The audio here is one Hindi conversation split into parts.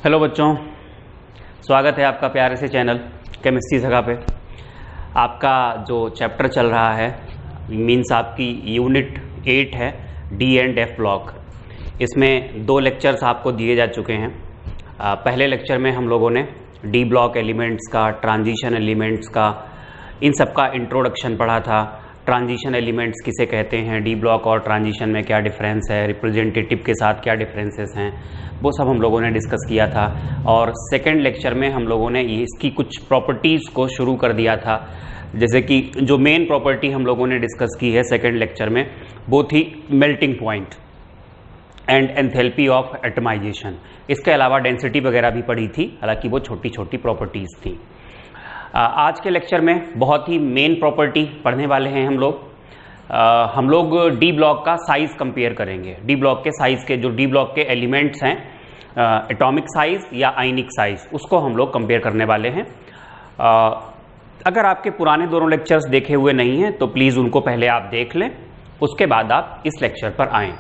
हेलो बच्चों, स्वागत है आपका प्यारे से चैनल केमिस्ट्री जगह पे। आपका जो चैप्टर चल रहा है मीन्स आपकी यूनिट 8 है डी एंड एफ ब्लॉक। इसमें 2 लेक्चर्स आपको दिए जा चुके हैं। पहले लेक्चर में हम लोगों ने डी ब्लॉक एलिमेंट्स का, ट्रांजिशन एलिमेंट्स का, इन सब का इंट्रोडक्शन पढ़ा था। ट्रांजिशन एलिमेंट्स किसे कहते हैं, डी ब्लॉक और ट्रांजिशन में क्या डिफरेंस है, रिप्रेजेंटेटिव के साथ क्या डिफरेंसेस हैं, वो सब हम लोगों ने डिस्कस किया था। और सेकंड लेक्चर में हम लोगों ने इसकी कुछ प्रॉपर्टीज़ को शुरू कर दिया था। जैसे कि जो मेन प्रॉपर्टी हम लोगों ने डिस्कस की है सेकंड लेक्चर में, वो थी melting point and enthalpy of atomisation. इसके अलावा डेंसिटी वगैरह भी पढ़ी थी, हालांकि वो छोटी छोटी प्रॉपर्टीज़ थी। आज के लेक्चर में बहुत ही मेन प्रॉपर्टी पढ़ने वाले हैं हम लोग डी ब्लॉक का साइज कंपेयर करेंगे। डी ब्लॉक के साइज के, जो डी ब्लॉक के एलिमेंट्स हैं, एटॉमिक साइज या आयनिक साइज, उसको हम लोग कंपेयर करने वाले हैं। अगर आपके पुराने दोनों लेक्चर्स देखे हुए नहीं हैं तो प्लीज़ उनको पहले आप देख लें, उसके बाद आप इस लेक्चर पर आएँ।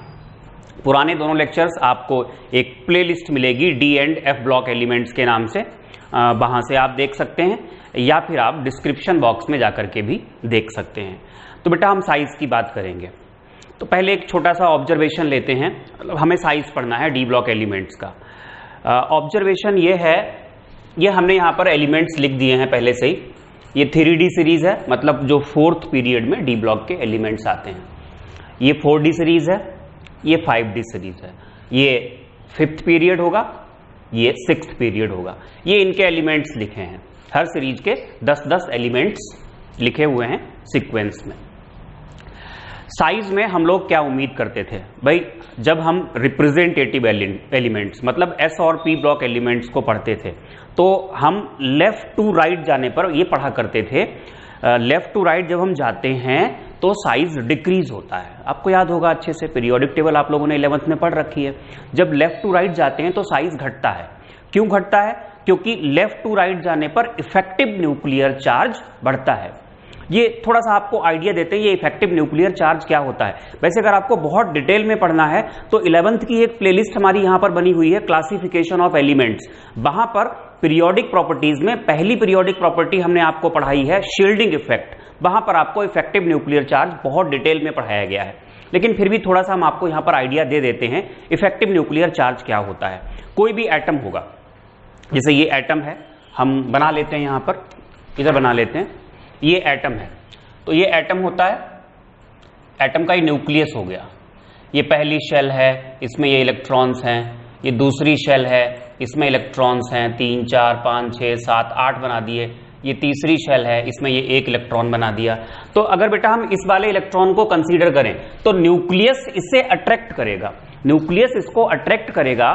पुराने दोनों लेक्चर्स आपको एक प्लेलिस्ट मिलेगी D and F block elements के नाम से, वहाँ से आप देख सकते हैं, या फिर आप डिस्क्रिप्शन बॉक्स में जाकर के भी देख सकते हैं। तो बेटा हम साइज की बात करेंगे। तो पहले एक छोटा सा ऑब्जर्वेशन लेते हैं, मतलब हमें साइज पढ़ना है डी ब्लॉक एलिमेंट्स का। ऑब्जर्वेशन ये है, ये हमने यहाँ पर एलिमेंट्स लिख दिए हैं पहले से ही। ये 3D सीरीज है, मतलब जो 4th पीरियड में डी ब्लॉक के एलिमेंट्स आते हैं। ये 4D सीरीज है, ये 5D सीरीज है, ये 5th पीरियड होगा, ये 6th पीरियड होगा। ये इनके एलिमेंट्स लिखे हैं। हर सीरीज के 10-10 एलिमेंट्स लिखे हुए हैं सीक्वेंस में। साइज में हम लोग क्या उम्मीद करते थे भाई, जब हम रिप्रेजेंटेटिव एलिमेंट्स मतलब एस और पी ब्लॉक एलिमेंट्स को पढ़ते थे, तो हम लेफ्ट टू राइट जाने पर ये पढ़ा करते थे। लेफ्ट टू राइट जब हम जाते हैं तो साइज डिक्रीज होता है। आपको याद होगा अच्छे से, पीरियोडिक टेबल आप लोगों ने 11th में पढ़ रखी है। जब लेफ्ट टू राइट जाते हैं तो साइज घटता है। क्यों घटता है? क्योंकि लेफ्ट टू राइट जाने पर इफेक्टिव न्यूक्लियर चार्ज बढ़ता है। ये थोड़ा सा आपको आइडिया देते हैं ये इफेक्टिव न्यूक्लियर चार्ज क्या होता है। वैसे अगर आपको बहुत डिटेल में पढ़ना है तो 11th की एक प्लेलिस्ट हमारी यहां पर बनी हुई है, क्लासिफिकेशन ऑफ एलिमेंट्स। वहां पर पीरियोडिक प्रॉपर्टीज में पहली पीरियोडिक प्रॉपर्टी हमने आपको पढ़ाई है शील्डिंग इफेक्ट। वहां पर आपको इफेक्टिव न्यूक्लियर चार्ज बहुत डिटेल में पढ़ाया गया है, लेकिन फिर भी थोड़ा सा हम आपको यहां पर आइडिया दे देते हैं इफेक्टिव न्यूक्लियर चार्ज क्या होता है। कोई भी एटम होगा, जैसे ये एटम है, हम बना लेते हैं, यहां पर इधर बना लेते हैं, ये एटम है। तो ये एटम होता है, एटम का ही न्यूक्लियस हो गया। ये पहली शेल है, इसमें ये इलेक्ट्रॉन्स हैं। ये दूसरी शेल है, इसमें इलेक्ट्रॉन्स हैं 3, 4, 5, 6, 7, 8 बना दिए। ये तीसरी शेल है, इसमें ये 1 इलेक्ट्रॉन बना दिया। तो अगर बेटा हम इस वाले इलेक्ट्रॉन को कंसीडर करें तो न्यूक्लियस इसे अट्रैक्ट करेगा, न्यूक्लियस इसको अट्रैक्ट करेगा।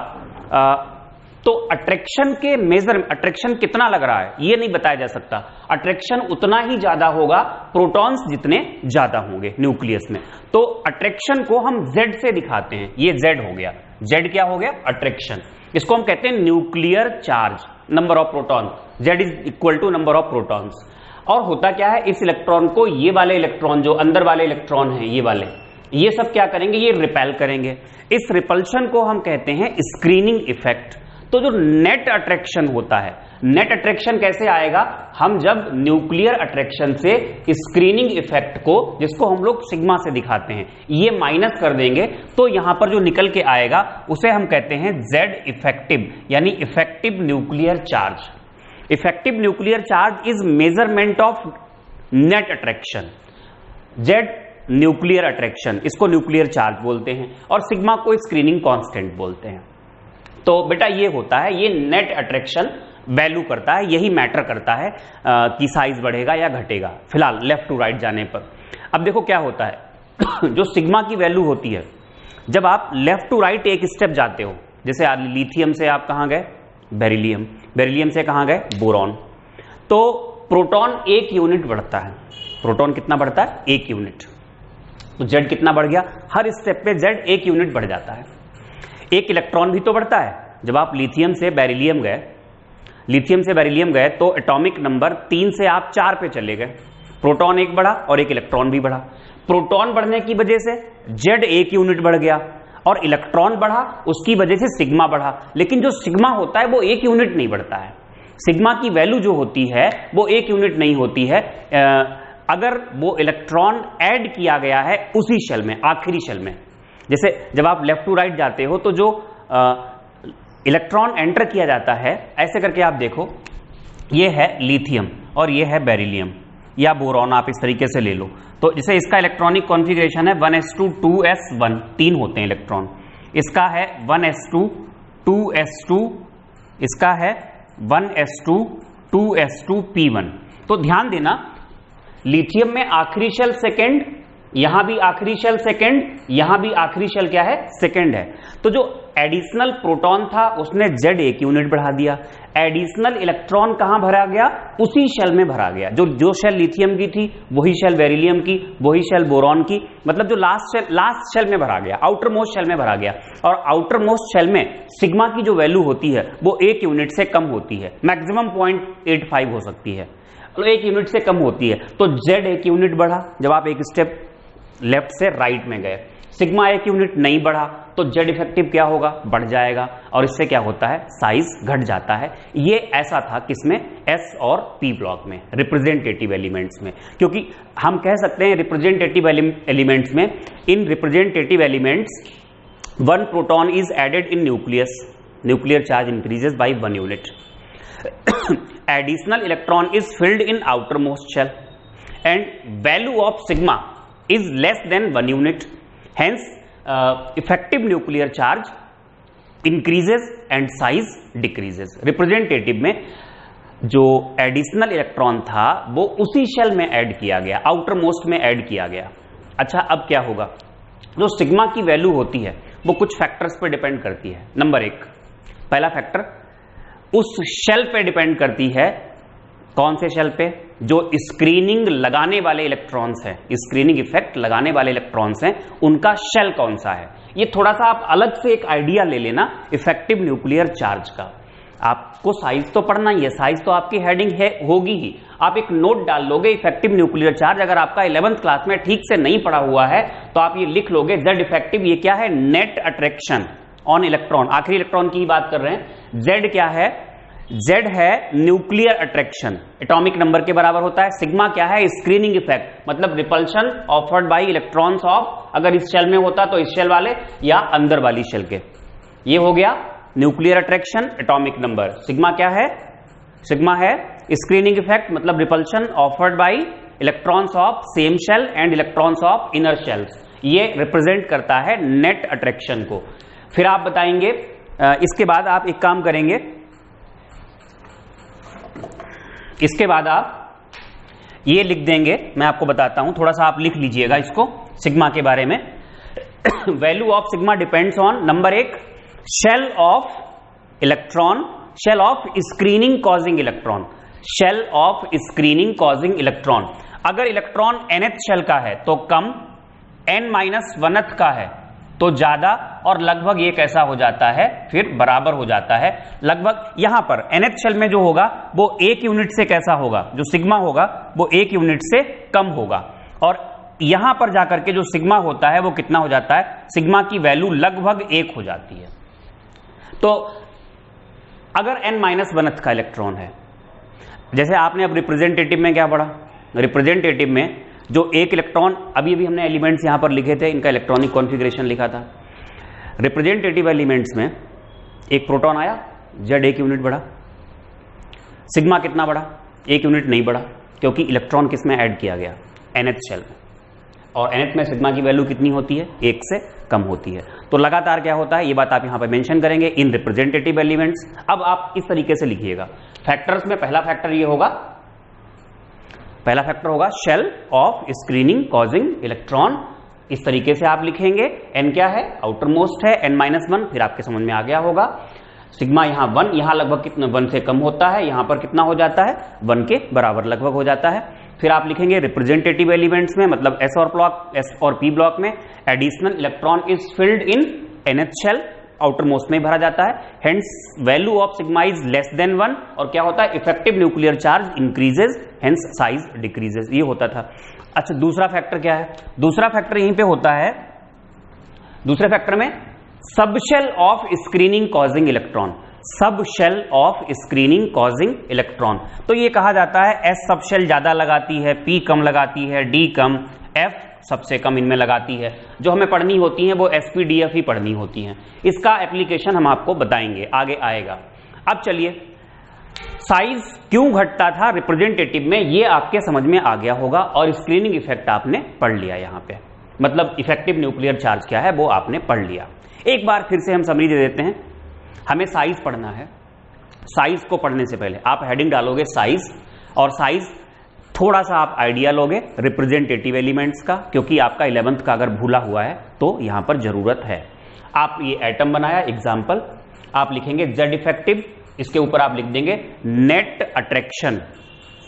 तो अट्रैक्शन के मेजर, अट्रैक्शन कितना लग रहा है ये नहीं बताया जा सकता। अट्रैक्शन उतना ही ज्यादा होगा प्रोटॉन्स जितने ज्यादा होंगे न्यूक्लियस में। तो अट्रैक्शन को हम Z से दिखाते हैं। ये Z हो गया, Z क्या हो गया? अट्रैक्शन। इसको हम कहते हैं nuclear charge, number of proton. Z is equal to number of protons. और होता क्या है, इस इलेक्ट्रॉन को ये वाले इलेक्ट्रॉन, जो अंदर वाले इलेक्ट्रॉन हैं ये वाले, ये सब क्या करेंगे? ये रिपेल करेंगे। इस रिपल्शन को हम कहते हैं स्क्रीनिंग इफेक्ट। तो जो नेट अट्रैक्शन होता है, नेट अट्रैक्शन कैसे आएगा? हम जब न्यूक्लियर अट्रैक्शन से स्क्रीनिंग इफेक्ट को, जिसको हम लोग सिग्मा से दिखाते हैं, ये माइनस कर देंगे तो यहां पर जो निकल के आएगा उसे हम कहते हैं Z इफेक्टिव, यानी effective nuclear charge. Effective nuclear charge is measurement of net attraction. Z nuclear attraction, इसको न्यूक्लियर चार्ज बोलते हैं, और सिग्मा को स्क्रीनिंग कांस्टेंट बोलते हैं। तो बेटा ये होता है, ये नेट अट्रैक्शन वैल्यू करता है, यही मैटर करता है कि साइज बढ़ेगा या घटेगा, फिलहाल लेफ्ट टू राइट जाने पर। अब देखो क्या होता है जो सिग्मा की वैल्यू होती है, जब आप लेफ्ट टू राइट एक स्टेप जाते हो, जैसे लिथियम से आप कहां गए? बेरिलियम। बेरिलियम से कहां गए? बोरॉन। तो प्रोटॉन 1 यूनिट बढ़ता है। प्रोटॉन कितना बढ़ता है? 1 यूनिट। तो Z कितना बढ़ गया? हर स्टेप पे Z 1 यूनिट बढ़ जाता है। 1 इलेक्ट्रॉन भी तो बढ़ता है। जब आप लिथियम से बेरिलियम गए, लिथियम से बेरिलियम गए तो एटॉमिक नंबर 3 से आप 4 पे चले गए। प्रोटॉन 1 बढ़ा और 1 इलेक्ट्रॉन भी बढ़ा। प्रोटॉन बढ़ने की वजह से Z 1 यूनिट बढ़ गया। और इलेक्ट्रॉन बढ़ा, उसकी वजह से सिग्मा बढ़ा। लेकिन जो सिग्मा होता है वो 1 यूनिट नहीं बढ़ता है। सिग्मा की वैल्यू जो होती है वो 1 यूनिट नहीं होती है अगर वो इलेक्ट्रॉन ऐड किया गया है उसी शेल में, आखिरी शेल में। जैसे जब आप लेफ्ट टू राइट जाते हो तो जो इलेक्ट्रॉन एंटर किया जाता है, ऐसे करके आप देखो, ये है लिथियम और ये है बेरिलियम या बोरॉन, आप इस तरीके से ले लो। तो जैसे इसका इलेक्ट्रॉनिक कॉन्फ़िगरेशन है 1s2 2s1, 3 होते हैं इलेक्ट्रॉन। इसका है 1s2 2s2, इसका है 1s2 2s2 p1। तो ध्यान देना, लिथियम में आखिरी शेल सेकेंड, यहां भी आखिरी शेल सेकेंड, यहां भी आखिरी शेल क्या है, सेकेंड है। तो जो एडिशनल प्रोटॉन था उसने Z 1 यूनिट बढ़ा दिया। एडिशनल इलेक्ट्रॉन कहां भरा गया, उसी शेल में भरा गया। जो शेल लिथियम की थी वही शेल बेरिलियम की, वही शेल बोरॉन की, मतलब जो लास्ट शेल में भरा गया, आउटर मोस्ट शेल में भरा गया। और आउटर मोस्ट शेल में सिग्मा की जो वैल्यू होती है वो 1 यूनिट से कम होती है, मैक्सिमम 0.85 हो सकती है, तो 1 यूनिट से कम होती है। तो Z 1 यूनिट बढ़ा जब आप एक स्टेप लेफ्ट से राइट में गए। सिग्मा 1 यूनिट नहीं बढ़ा तो Z इफेक्टिव क्या होगा, बढ़ जाएगा, और इससे क्या होता है, साइज घट जाता है। ये ऐसा था किसमें, S और P ब्लॉक में, रिप्रेजेंटेटिव एलिमेंट्स में। क्योंकि हम कह सकते हैं रिप्रेजेंटेटिव एलिमेंट्स में, in representative elements 1 proton is added in nucleus, nuclear charge increases by 1 unit. Additional electron is filled in outermost shell and value of sigma is less than 1 unit. Hence, effective nuclear charge increases and size decreases. Representative में जो एडिशनल इलेक्ट्रॉन था वो उसी शेल में ऐड किया गया, आउटर मोस्ट में ऐड किया गया। अच्छा, अब क्या होगा, जो सिग्मा की वैल्यू होती है वो कुछ फैक्टर्स पर डिपेंड करती है। नंबर 1, पहला फैक्टर उस शेल पे डिपेंड करती है। कौन से शेल पे, जो स्क्रीनिंग लगाने वाले इलेक्ट्रॉन्स हैं, स्क्रीनिंग इफेक्ट लगाने वाले इलेक्ट्रॉन्स हैं, उनका शेल कौन सा है। ये थोड़ा सा आप अलग से एक आइडिया ले लेना इफेक्टिव न्यूक्लियर चार्ज का। आपको साइज तो पढ़ना ही है, साइज तो आपकी हेडिंग है होगी ही। आप एक नोट डाल लोगे इफेक्टिव न्यूक्लियर चार्ज, अगर आपका 11th क्लास में ठीक से नहीं पढ़ा हुआ है तो आप ये लिख लोगे Z इफेक्टिव, ये क्या है, नेट अट्रैक्शन ऑन इलेक्ट्रॉन, आखिरी इलेक्ट्रॉन की बात कर रहे हैं। Z क्या है, Z है न्यूक्लियर अट्रैक्शन, एटॉमिक नंबर के बराबर होता है। सिग्मा क्या है, स्क्रीनिंग इफेक्ट, मतलब repulsion offered by electrons of, अगर इस शेल में होता तो इस शेल वाले या अंदर वाली शेल के। ये हो गया nuclear attraction, atomic number. Sigma क्या है, सिग्मा है स्क्रीनिंग इफेक्ट, मतलब repulsion offered by electrons of same shell and electrons of inner shells. ये रिप्रेजेंट करता है नेट अट्रैक्शन को। फिर आप बताएंगे, इसके बाद आप एक काम करेंगे, इसके बाद आप ये लिख देंगे, मैं आपको बताता हूं, थोड़ा सा आप लिख लीजिएगा इसको सिग्मा के बारे में। Value of sigma depends on, number 1, shell of electron, shell of screening causing electron, shell of screening causing electron. अगर इलेक्ट्रॉन nth शेल का है तो कम, n-1th का है तो ज्यादा, और लगभग ये कैसा हो जाता है, फिर बराबर हो जाता है लगभग। यहां पर nth शेल में जो होगा वो 1 यूनिट से कैसा होगा, जो सिग्मा होगा वो 1 यूनिट से कम होगा, और यहां पर जाकर के जो सिग्मा होता है वो कितना हो जाता है, सिग्मा की वैल्यू लगभग 1 हो जाती है। तो अगर n-1th का इलेक्ट्रॉन है, जैसे आपने अब रिप्रेजेंटेटिव में क्या पढ़ा, रिप्रेजेंटेटिव में जो एक इलेक्ट्रॉन, अभी अभी हमने एलिमेंट्स यहां पर लिखे थे, इनका इलेक्ट्रॉनिक कॉन्फ़िगरेशन लिखा था। रिप्रेजेंटेटिव एलिमेंट्स में एक प्रोटॉन आया, Z 1 यूनिट बढ़ा, सिग्मा कितना बढ़ा, 1 यूनिट नहीं बढ़ा, क्योंकि इलेक्ट्रॉन किस में ऐड किया गया, nth शेल में, और nth में सिग्मा की वैल्यू कितनी होती है, 1 से कम होती है। तो लगातार क्या होता है, ये बात आप यहां पर मेंशन करेंगे इन रिप्रेजेंटेटिव एलिमेंट्स। अब आप इस तरीके से लिखिएगा, फैक्टर्स में पहला फैक्टर ये होगा, पहला फैक्टर होगा shell of screening causing electron, इस तरीके से आप लिखेंगे। n क्या है, आउटर मोस्ट है, n-1, फिर आपके समझ में आ गया होगा। सिग्मा यहाँ 1, यहाँ लगभग कितना 1 से कम होता है, यहाँ पर कितना हो जाता है, 1 के बराबर लगभग हो जाता है। फिर आप लिखेंगे रिप्रेजेंटेटिव एलिमेंट्स में, मतलब S और P ब्लॉक में additional electron is filled in nth shell, outermost में भरा जाता है, hence value of sigma is less than 1, और क्या होता है, effective nuclear charge increases, hence size decreases, ये होता था। अच्छा, दूसरा फैक्टर क्या है, दूसरा फैक्टर यहीं पे होता है, दूसरे फैक्टर में subshell of screening causing electron, subshell of screening causing electron. तो ये कहा जाता है एस सब शेल ज्यादा लगाती है, पी कम लगाती है, डी कम, एफ सबसे कम इनमें लगाती है। जो हमें पढ़नी होती है वो एसपीडीएफ ही पढ़नी होती है। इसका एप्लीकेशन हम आपको बताएंगे, आगे आएगा। अब चलिए, साइज क्यों घटता था रिप्रेजेंटेटिव में, ये आपके समझ में आ गया होगा और स्क्रीनिंग इफेक्ट आपने पढ़ लिया। यहां पे मतलब इफेक्टिव न्यूक्लियर चार्ज क्या है वो आपने पढ़ लिया। एक बार फिर से हम समरी दे देते हैं। हमें साइज पढ़ना है। साइज को पढ़ने से पहले आप हेडिंग डालोगे साइज, और साइज थोड़ा सा आप आइडिया लोगे रिप्रेजेंटेटिव एलिमेंट्स का, क्योंकि आपका 11th का अगर भूला हुआ है तो यहां पर जरूरत है। आप ये एटम बनाया एग्जाम्पल, आप लिखेंगे जेड इफेक्टिव, इसके ऊपर आप लिख देंगे नेट अट्रैक्शन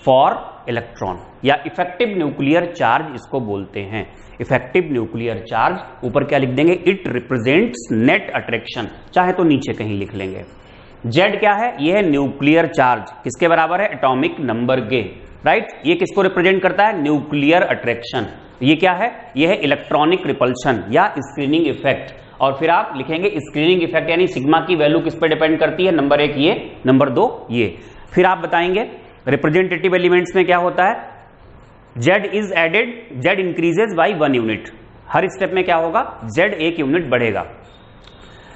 फॉर इलेक्ट्रॉन, या इफेक्टिव न्यूक्लियर चार्ज इसको बोलते हैं। इफेक्टिव न्यूक्लियर चार्ज ऊपर क्या लिख देंगे, इट रिप्रेजेंट्स नेट अट्रैक्शन, चाहे तो नीचे कहीं लिख लेंगे। जेड क्या है, यह है न्यूक्लियर चार्ज, किसके बराबर है, एटॉमिक नंबर के, राइट। ये किसको रिप्रेजेंट करता है, न्यूक्लियर अट्रैक्शन। ये क्या है, यह है इलेक्ट्रॉनिक रिपल्शन या स्क्रीनिंग इफेक्ट। और फिर आप लिखेंगे स्क्रीनिंग इफेक्ट यानी सिग्मा की वैल्यू किस पे डिपेंड करती है, नंबर 1 ये, नंबर 2 ये। फिर आप बताएंगे रिप्रेजेंटेटिव एलिमेंट्स में क्या होता है, Z is added, Z increases by 1 unit. हर स्टेप में क्या होगा, जेड 1 यूनिट बढ़ेगा,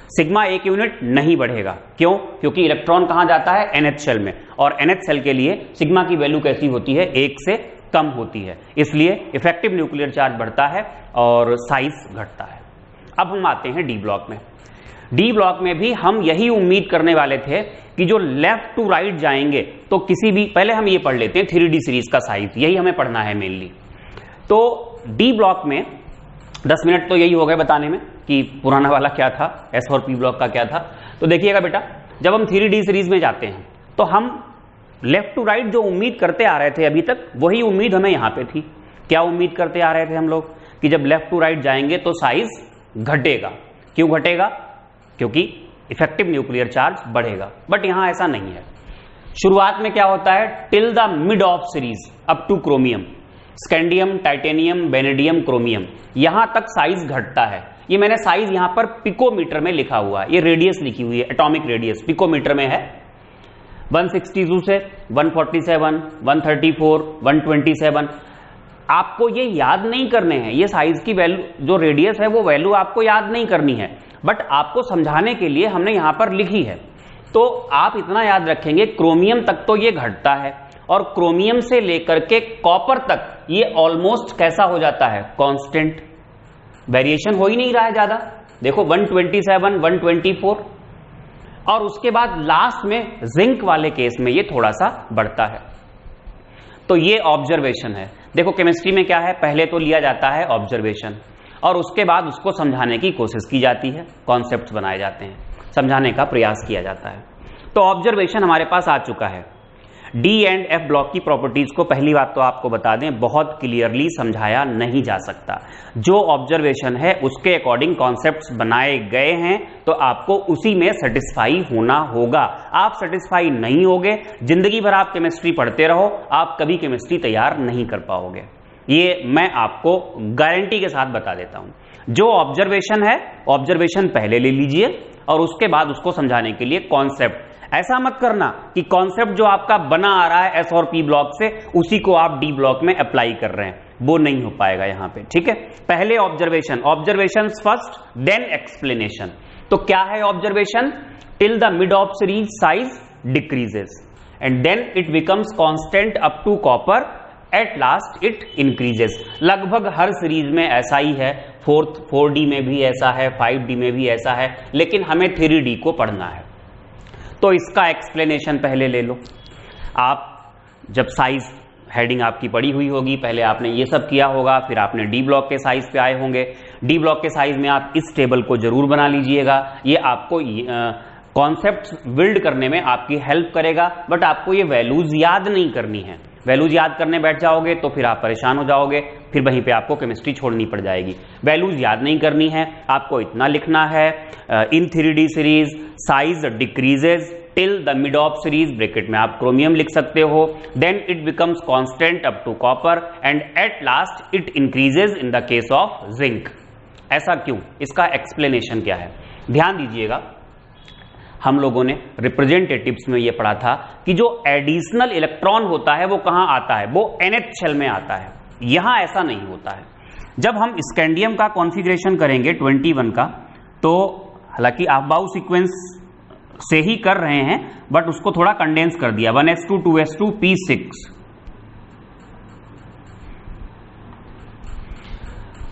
सिग्मा 1 यूनिट नहीं बढ़ेगा। क्यों, क्योंकि इलेक्ट्रॉन कहां जाता है, एनएच शेल में, और एनएच शेल के लिए सिग्मा की वैल्यू कैसी होती है, 1 से कम होती है, इसलिए इफेक्टिव न्यूक्लियर चार्ज बढ़ता है और साइज घटता है। अब हम आते हैं डी ब्लॉक में। डी ब्लॉक में भी हम यही उम्मीद करने वाले थे कि जो लेफ्ट टू राइट जाएंगे तो किसी भी, पहले हम ये पढ़ लेते हैं 3D सीरीज का साइज, यही हमें पढ़ना है मेनली। तो डी ब्लॉक में 10 मिनट तो यही हो गए बताने में कि पुराना वाला क्या था, एस और पी ब्लॉक का क्या था। तो देखिएगा बेटा, जब हम 3D सीरीज में जाते हैं तो हम लेफ्ट टू राइट जो उम्मीद करते आ रहे थे अभी तक, वही उम्मीद हमें यहां पे थी। क्या उम्मीद करते आ रहे थे हम लोग, कि जब लेफ्ट टू राइट जाएंगे तो साइज घटेगा। क्यों घटेगा, क्योंकि इफेक्टिव न्यूक्लियर चार्ज बढ़ेगा। बट यहां ऐसा नहीं है। शुरुआत में क्या होता है, till the mid of series up two chromium, scandium, titanium, vanadium, chromium, यहां तक साइज घटता है। ये मैंने साइज यहां पर पिकोमीटर में लिखा हुआ है, ये रेडियस लिखी हुई है, एटॉमिक रेडियस पिकोमीटर में है। 162 से 147, 134, 127। आपको ये याद नहीं करने हैं, ये साइज की वैल्यू जो रेडियस है वो वैल्यू आपको याद नहीं करनी है, बट आपको समझाने के लिए हमने यहां पर लिखी है। तो आप इतना याद रखेंगे, क्रोमियम तक तो ये घटता है, और क्रोमियम से लेकर के कॉपर तक ये ऑलमोस्ट कैसा हो जाता है, कांस्टेंट, वेरिएशन हो ही नहीं रहा है ज्यादा। देखो 127, 124, और उसके बाद लास्ट में जिंक वाले केस में ये थोड़ा सा बढ़ता है। तो ये ऑब्जर्वेशन है। देखो केमिस्ट्री में क्या है, पहले तो लिया जाता है ऑब्जर्वेशन, और उसके बाद उसको समझाने की कोशिश की जाती है, कॉन्सेप्ट्स बनाए जाते हैं, समझाने का प्रयास किया जाता है। तो ऑब्जर्वेशन हमारे पास आ चुका है। डी एंड एफ ब्लॉक की प्रॉपर्टीज को पहली बात तो आपको बता दें, बहुत क्लियरली समझाया नहीं जा सकता। जो ऑब्जर्वेशन है उसके अकॉर्डिंग कॉन्सेप्ट्स बनाए गए हैं, तो आपको उसी में सेटिस्फाई होना होगा। आप सेटिस्फाई नहीं होगे, जिंदगी भर आप केमिस्ट्री पढ़ते रहो, आप कभी केमिस्ट्री तैयार नहीं कर पाओगे। ये मैं आपको गारंटी के साथ बता देता हूं। जो ऑब्जर्वेशन है, ऑब्जर्वेशन पहले ले लीजिए और उसके बाद उसको समझाने के लिए कॉन्सेप्ट। ऐसा मत करना कि कॉन्सेप्ट जो आपका बना आ रहा है एस और पी ब्लॉक से, उसी को आप डी ब्लॉक में अप्लाई कर रहे हैं, वो नहीं हो पाएगा यहां पे, ठीक है। पहले observation, observation first then explanation. तो क्या है observation, till the mid of series size decreases and then it becomes constant up to copper, at last it increases. लगभग हर सीरीज में ऐसा ही है, 4D में भी ऐसा है, 5D में भी ऐसा है, लेकिन हमें 3D को पढ़ना है। तो इसका एक्सप्लेनेशन पहले ले लो। आप जब साइज हेडिंग आपकी पड़ी हुई होगी, पहले आपने ये सब किया होगा, फिर आपने डी ब्लॉक के साइज पे आए होंगे। डी ब्लॉक के साइज में आप इस टेबल को जरूर बना लीजिएगा, ये आपको कॉन्सेप्ट बिल्ड करने में आपकी हेल्प करेगा, बट आपको ये वैल्यूज याद नहीं करनी है। वैल्यूज याद करने बैठ जाओगे तो फिर आप परेशान हो जाओगे, फिर वहीं पे आपको केमिस्ट्री छोड़नी पड़ जाएगी। वैल्यूज याद नहीं करनी है, आपको इतना लिखना है, in 3D series size decreases till the mid of series, bracket में आप क्रोमियम लिख सकते हो, then it becomes constant up to copper and at last it increases in the case of zinc. ऐसा क्यों, इसका एक्सप्लेनेशन क्या है। ध्यान दीजिएगा, हम लोगों ने रिप्रेजेंटेटिव्स में यह पढ़ा था कि जो एडिशनल इलेक्ट्रॉन होता है वो कहां आता है, वो nth शेल में आता है। यहां ऐसा नहीं होता है। जब हम स्कैंडियम का कॉन्फ़िगरेशन करेंगे 21 का, तो हालांकि अफबाउ सीक्वेंस से ही कर रहे हैं, बट उसको थोड़ा कंडेंस कर दिया, 1s2 2s2 p6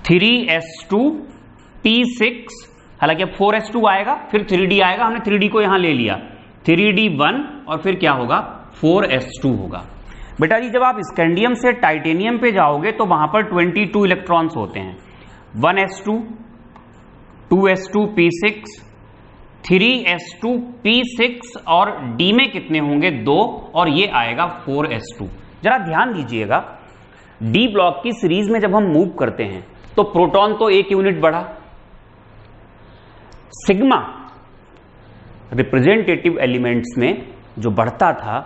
3s2 p6, हालांकि अब 4s2 आएगा, फिर 3d आएगा, हमने 3d को यहां ले लिया, 3d1 और फिर क्या होगा 4s2 होगा। बेटा जी जब आप स्कैंडियम से टाइटेनियम पे जाओगे तो वहां पर 22 इलेक्ट्रॉन्स होते हैं, 1s2 2s2 p6 3s2 p6 और d में कितने होंगे 2 और ये आएगा 4s2। जरा ध्यान दीजिएगा, डी ब्लॉक की सीरीज में जब हम मूव करते हैं तो प्रोटॉन तो 1 यूनिट बढ़ा, सिग्मा रिप्रेजेंटेटिव एलिमेंट्स में जो बढ़ता था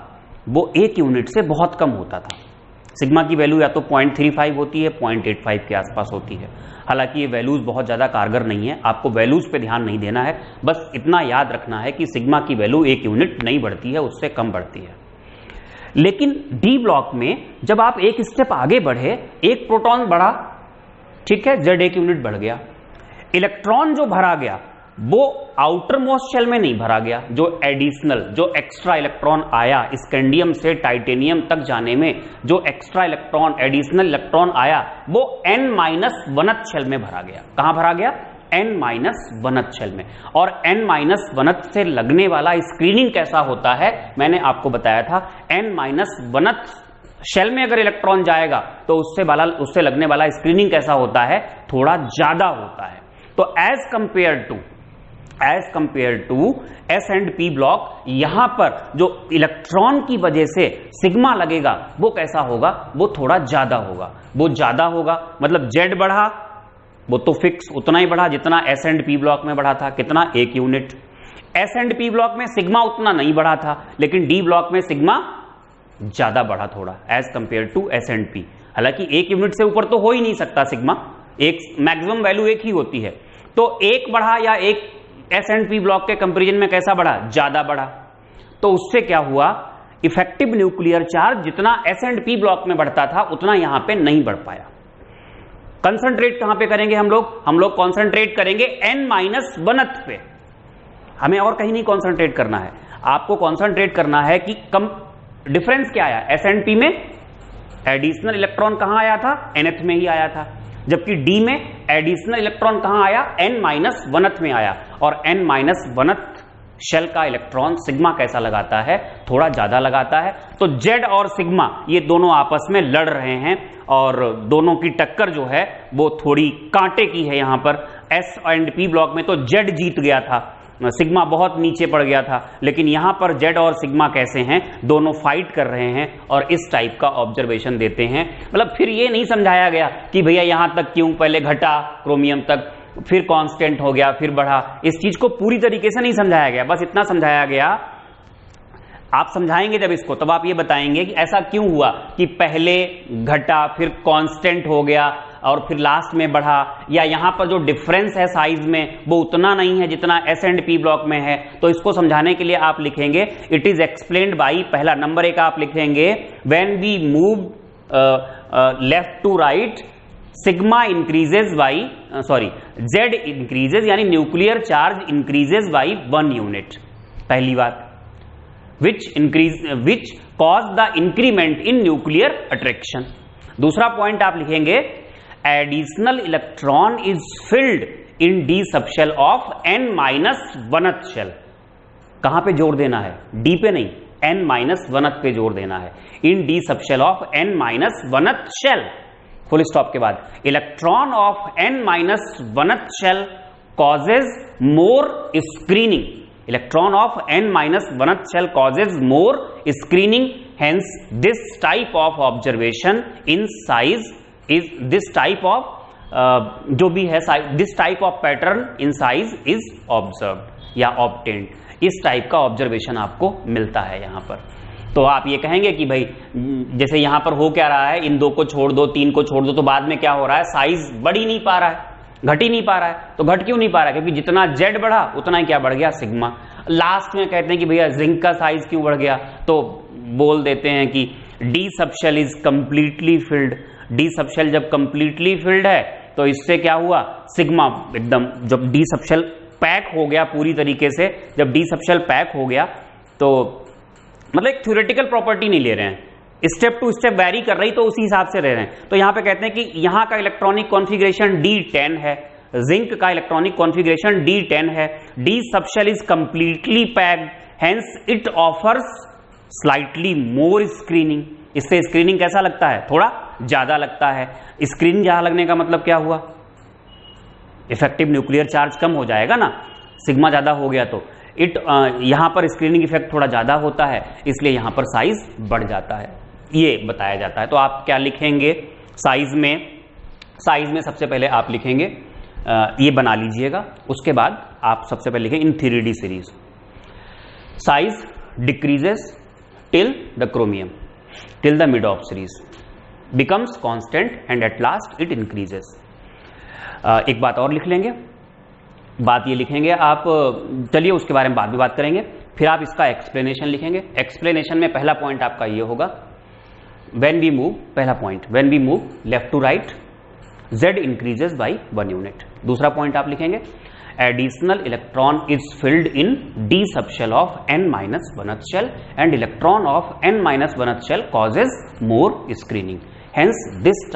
वो 1 यूनिट से बहुत कम होता था। सिग्मा की वैल्यू या तो 0.35 होती है, 0.85 के आसपास होती है। हालांकि ये वैल्यूज बहुत ज्यादा कारगर नहीं है, आपको वैल्यूज पे ध्यान नहीं देना है, बस इतना याद रखना है कि सिग्मा की वैल्यू 1 यूनिट नहीं बढ़ती है, उससे कम बढ़ती है। लेकिन डी ब्लॉक में जब आप एक स्टेप आगे बढ़े, एक प्रोटॉन बढ़ा, ठीक है, Z 1 यूनिट बढ़ गया, इलेक्ट्रॉन जो भरा गया वो आउटर मोस्ट शेल में नहीं भरा गया, जो एडिशनल जो एक्स्ट्रा इलेक्ट्रॉन आया स्कैंडियम से टाइटेनियम तक जाने में, जो एक्स्ट्रा इलेक्ट्रॉन एडिशनल इलेक्ट्रॉन आया वो n-1th शेल में भरा गया। कहां भरा गया? n-1th शेल में। और n-1th से लगने वाला स्क्रीनिंग कैसा होता है मैंने आपको बताया था, n-1th शेल में अगर इलेक्ट्रॉन जाएगा तो उससे लगने वाला स्क्रीनिंग कैसा होता है, थोड़ा ज्यादा होता है। तो as compare to S and P block, यहां पर जो इलेक्ट्रॉन की वजह से सिग्मा लगेगा वो कैसा होगा, वो थोड़ा ज्यादा होगा। वो ज्यादा होगा मतलब जेड बढ़ा वो तो फिक्स उतना ही बढ़ा जितना एस एंड पी ब्लॉक में बढ़ा था, कितना 1 unit. S and P block में सिग्मा उतना नहीं बढ़ा था, लेकिन डी ब्लॉक में सिग्मा ज्यादा बढ़ा थोड़ा as compare to S and P. हालांकि 1 यूनिट से ऊपर तो हो ही नहीं सकता सिग्मा, एक मैक्सिमम वैल्यू 1 ही होती है। तो 1 बढ़ा या एक एस एंड पी ब्लॉक के कंपैरिजन में कैसा बढ़ा, ज्यादा बढ़ा। तो उससे क्या हुआ, इफेक्टिव न्यूक्लियर चार्ज जितना एस एंड पी ब्लॉक में बढ़ता था उतना यहां पे नहीं बढ़ पाया। कंसंट्रेट कहां पे करेंगे हम लोग कंसंट्रेट करेंगे n-1th पे। हमें और कहीं नहीं कंसंट्रेट करना है, आपको कंसंट्रेट करना है कि कम डिफरेंस क्या आया। एस एंड पी में एडिशनल इलेक्ट्रॉन कहां आया था, nth में ही आया था, जबकि डी में एडिशनल इलेक्ट्रॉन कहां आया, n-1th में आया। और n-1th शेल का इलेक्ट्रॉन सिग्मा कैसा लगाता है, थोड़ा ज्यादा लगाता है। तो जेड और सिग्मा ये दोनों आपस में लड़ रहे हैं और दोनों की टक्कर जो है वो थोड़ी कांटे की है। यहां पर एस एंड पी ब्लॉक में तो जेड जीत गया था, सिग्मा बहुत नीचे पड़ गया था, लेकिन यहां पर जेड और सिग्मा कैसे हैं, दोनों फाइट कर रहे हैं और इस टाइप का ऑब्जर्वेशन देते हैं। मतलब फिर ये नहीं समझाया गया कि भैया यहां तक क्यों, पहले घटा क्रोमियम तक, फिर कांस्टेंट हो गया, फिर बढ़ा। इस चीज को पूरी तरीके से नहीं समझाया गया, बस इतना समझाया गया। आप समझाएंगे जब इसको तब आप ये बताएंगे कि ऐसा क्यों हुआ कि पहले घटा फिर कांस्टेंट हो गया और फिर लास्ट में बढ़ा, या यहां पर जो डिफरेंस है साइज में वो उतना नहीं है जितना एस एंड पी ब्लॉक में है। तो इसको समझाने के लिए आप लिखेंगे इट इज एक्सप्लेन्ड बाई, पहला नंबर 1 आप लिखेंगे when we move left to right sigma increases by Z increases, यानी nuclear charge increases by 1 unit, पहली बात, which cause the increment in nuclear attraction. दूसरा पॉइंट आप लिखेंगे additional electron is filled in D subshell of n-1th shell. कहां पे जोर देना है, डी पे नहीं, n-1th पे जोर देना है, in D subshell of n-1th shell, full stop के बाद। Electron of n-1th shell causes more screening, electron of n-1th shell causes more screening, hence this type of observation in size is this type of जो भी है this type of pattern in size is observed या ऑब्टेन्ड। इस टाइप का ऑब्जर्वेशन आपको मिलता है यहां पर। तो आप ये कहेंगे कि भाई जैसे यहां पर हो क्या रहा है, इन 2 को छोड़ दो, 3 को छोड़ दो, तो बाद में क्या हो रहा है, साइज बढ़ ही नहीं पा रहा है, घट ही नहीं पा रहा है। तो घट क्यों नहीं पा रहा है? क्योंकि जितना जेड बढ़ा उतना ही क्या बढ़ गया, सिग्मा। लास्ट में कहते हैं कि भैया जिंक का साइज क्यों बढ़ गया, तो बोल देते हैं कि D subshell is completely filled. D subshell जब कंप्लीटली फिल्ड है तो इससे क्या हुआ, सिग्मा एकदम, जब डी सबशेल पैक हो गया पूरी तरीके से, जब डी सबशेल पैक हो गया तो मतलब एक थ्योरेटिकल प्रॉपर्टी नहीं ले रहे हैं, स्टेप टू स्टेप वैरी कर रही तो उसी हिसाब से रह रहे हैं। तो यहां पे कहते हैं कि यहां का इलेक्ट्रॉनिक कॉन्फ़िगरेशन D10 है, जिंक का इलेक्ट्रॉनिक कॉन्फ़िगरेशन D10 है, D subshell is completely packed, hence it offers slightly more screening. इससे स्क्रीनिंग कैसा लगता है, थोड़ा ज्यादा लगता है। स्क्रीनिंग ज्यादा लगने का मतलब क्या हुआ, इफेक्टिव न्यूक्लियर चार्ज कम हो जाएगा ना, सिग्मा ज्यादा हो गया तो यहां पर स्क्रीनिंग इफेक्ट थोड़ा ज्यादा होता है, इसलिए यहां पर साइज बढ़ जाता है, ये बताया जाता है। तो आप क्या लिखेंगे साइज में सबसे पहले आप लिखेंगे, ये बना लीजिएगा, उसके बाद आप सबसे पहले लिखेंगे इन 3D series size decreases till the chromium, till the mid of series becomes constant and at last it increases. एक बात और लिख लेंगे, बात ये लिखेंगे आप, चलिए उसके बारे में बाद में बात करेंगे। फिर आप इसका एक्सप्लेनेशन लिखेंगे। एक्सप्लेनेशन में पहला पॉइंट आपका ये होगा, व्हेन वी मूव, पहला point when we move left to right Z increases by 1 unit. दूसरा पॉइंट आप लिखेंगे, additional electron is filled in D subshell of n-1th shell and electron of n-1th shell causes more screening, hence this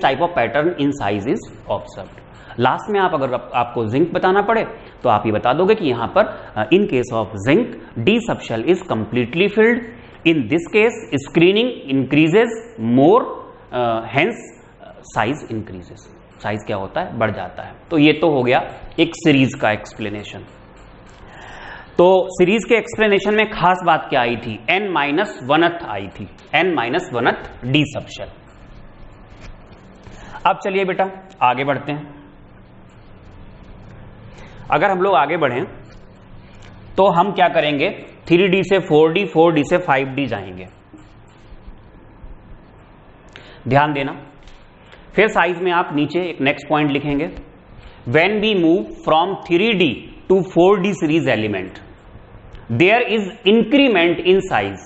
type of pattern in size is observed. Last में आप अगर आपको जिंक बताना पड़े तो आप ये बता दोगे कि यहां पर in case of zinc D subshell is completely filled, in this case screening increases more, hence size increases. Size क्या होता है, बढ़ जाता है। तो ये तो हो गया एक सीरीज का एक्सप्लेनेशन। तो सीरीज के एक्सप्लेनेशन में खास बात क्या आई थी, n-1th आई थी, n-1th डी सबशेल। अब चलिए बेटा आगे बढ़ते हैं। अगर हम लोग आगे बढ़ें तो हम क्या करेंगे, 3D से 4D, 4D से 5D जाएंगे, ध्यान देना। फिर साइज में आप नीचे एक नेक्स्ट पॉइंट लिखेंगे, when we move from 3D to 4D series element there is increment in size,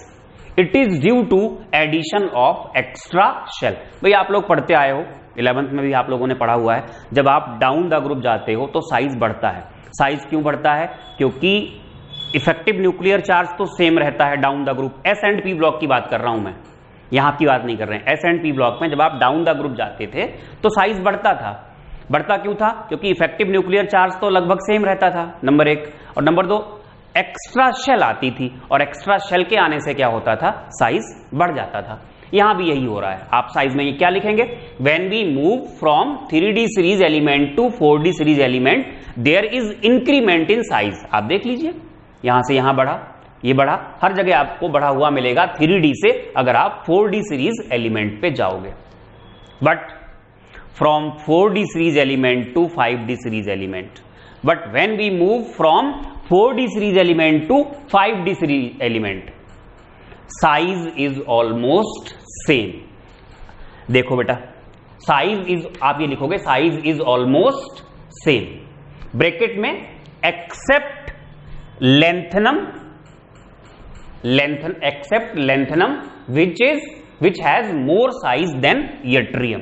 it is due to addition of extra shell. भाई आप लोग पढ़ते आए हो, 11th में भी आप लोगों ने पढ़ा हुआ है, जब आप डाउन द ग्रुप जाते हो तो साइज बढ़ता है। साइज क्यों बढ़ता है, क्योंकि इफेक्टिव न्यूक्लियर चार्ज तो सेम रहता है down the group. S and P block की बात कर रहा हूं मैं, यहां की बात नहीं कर रहे हैं। एस एंड पी ब्लॉक में जब आप डाउन द ग्रुप जाते थे तो साइज बढ़ता था। बढ़ता क्यों था, क्योंकि इफेक्टिव न्यूक्लियर चार्ज तो लगभग सेम रहता था, नंबर 1। और नंबर 2, एक्स्ट्रा शेल आती थी, और एक्स्ट्रा शेल के आने से क्या होता था, साइज बढ़ जाता था। यहां भी यही हो रहा है। आप साइज में ये क्या लिखेंगे, when we move from 3D series element to 4D series element there is increment in size. आप देख लीजिए, यहां से यहां बढ़ा, ये बढ़ा, हर जगह आपको बढ़ा हुआ मिलेगा 3D से अगर आप 4D सीरीज एलिमेंट पे जाओगे। But from 4D series element to 5D series element, but when we move from 4D series element to 5D series element, size is almost same. देखो बेटा, साइज इज, आप ये लिखोगे size is almost same, bracket में except lanthanum, except lanthanum which has more size than yttrium,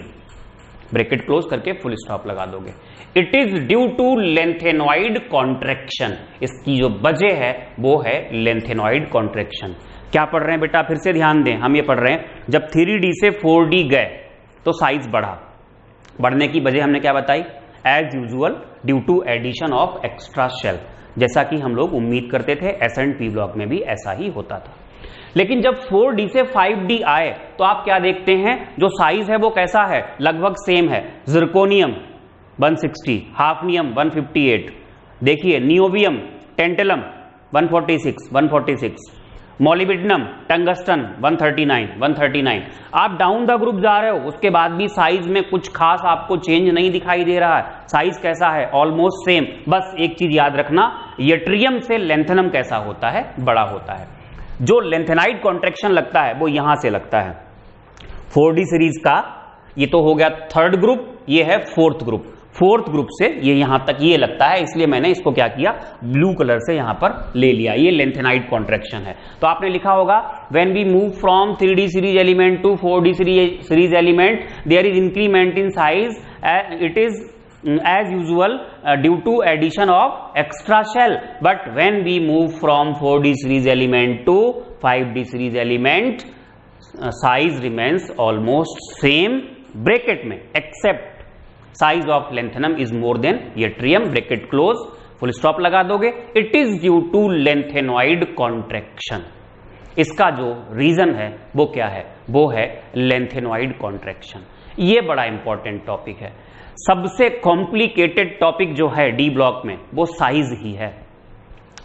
bracket close करके फुल स्टॉप लगा दोगे। It is due to lanthanoid contraction, इसकी जो वजह है वो है लेंथेनॉइड कॉन्ट्रैक्शन। क्या पढ़ रहे हैं बेटा, फिर से ध्यान दें, हम ये पढ़ रहे हैं जब 3D से 4D गए तो साइज बढ़ा, बढ़ने की वजह हमने क्या बताई, as usual due to addition of extra shell, जैसा कि हम लोग उम्मीद करते थे। एस एंड पी ब्लॉक में भी ऐसा ही होता था। लेकिन जब 4D से 5D आए तो आप क्या देखते हैं, जो साइज है वो कैसा है, लगभग सेम है। जिरकोनियम 160, हाफनियम 158, देखिए नियोबियम, टेंटलम 146, मॉलिब्डेनम, टंगस्टन 139। आप डाउन द ग्रुप जा रहे हो, उसके बाद भी साइज में कुछ खास आपको चेंज नहीं दिखाई दे रहा है। साइज कैसा है, ऑलमोस्ट सेम। बस एक चीज याद रखना, यट्रियम से लेंथनम कैसा होता है, बड़ा होता है। जो लेंथेनाइड कॉन्ट्रैक्शन लगता है वो यहां से लगता है। 4D सीरीज का ये तो हो गया थर्ड ग्रुप, ये है फोर्थ ग्रुप। फोर्थ ग्रुप से ये यहां तक ये लगता है, इसलिए मैंने इसको क्या किया, ब्लू कलर से यहां पर ले लिया। ये लेंथेनाइड कॉन्ट्रैक्शन है। तो आपने लिखा होगा when we move from 3D series element to 4D series element there is increment in size, it is as usual due to addition of extra shell, but when we move from 4D series element to 5D series element size remains almost same bracket में, except size of lanthanum is more than yttrium, bracket close, full stop लगा दोगे। it is due to lanthanoid contraction। इसका जो रीजन है वो क्या है, वो है lengthenoid contraction। ये बड़ा इंपॉर्टेंट टॉपिक है। सबसे कॉम्प्लिकेटेड टॉपिक जो है डी ब्लॉक में वो साइज ही है,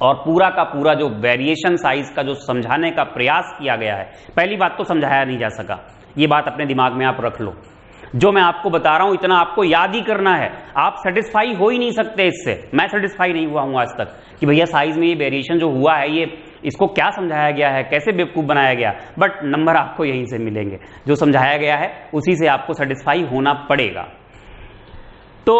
और पूरा का पूरा जो वेरिएशन साइज का जो समझाने का प्रयास किया गया है, पहली बात तो समझाया नहीं जा सका, ये बात अपने दिमाग में आप रख लो। जो मैं आपको बता रहा हूं इतना आपको याद ही करना है, आप सेटिस्फाई हो ही नहीं सकते इससे। मैं सेटिस्फाई नहीं हुआ हूं आज तक कि भैया साइज में ये वेरिएशन जो हुआ है, ये इसको क्या समझाया गया है, कैसे बेवकूफ बनाया गया, बट नंबर आपको यहीं से मिलेंगे। जो समझाया गया है उसी से आपको सेटिस्फाई होना पड़ेगा। तो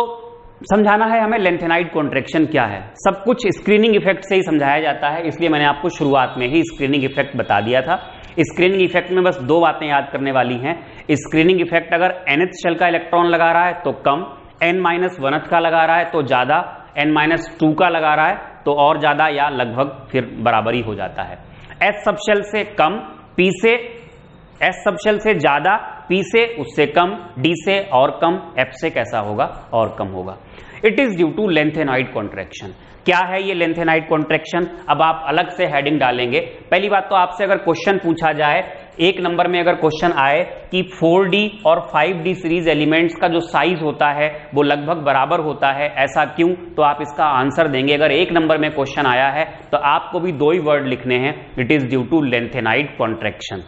समझाना है हमें लेंथेनाइड कॉन्ट्रैक्शन क्या है। सब कुछ स्क्रीनिंग इफेक्ट से ही समझाया जाता है, इसलिए मैंने आपको शुरुआत में ही स्क्रीनिंग इफेक्ट बता दिया था। स्क्रीनिंग इफेक्ट में बस दो बातें याद करने वाली हैं। स्क्रीनिंग इफेक्ट अगर nth शेल का इलेक्ट्रॉन लगा रहा है तो कम, n-1th का लगा रहा है तो ज्यादा, n-2 का लगा रहा है तो और ज्यादा, या लगभग फिर बराबरी हो जाता है। s सब शेल से कम, p से, s सब शेल से ज्यादा, p से उससे कम, d से और कम, f से कैसा होगा, और कम होगा। It is due to lanthanide contraction. क्या है ये लेंथेनाइड कॉन्ट्रैक्शन, अब आप अलग से हेडिंग डालेंगे। पहली बात तो आपसे अगर क्वेश्चन पूछा जाए, एक नंबर में अगर क्वेश्चन आए कि 4D और 5D सीरीज एलिमेंट्स का जो साइज होता है वो लगभग बराबर होता है, ऐसा क्यों, तो आप इसका आंसर देंगे। अगर एक नंबर में क्वेश्चन आया है तो आपको भी दो ही वर्ड लिखने हैं, it is due to lanthanide contraction.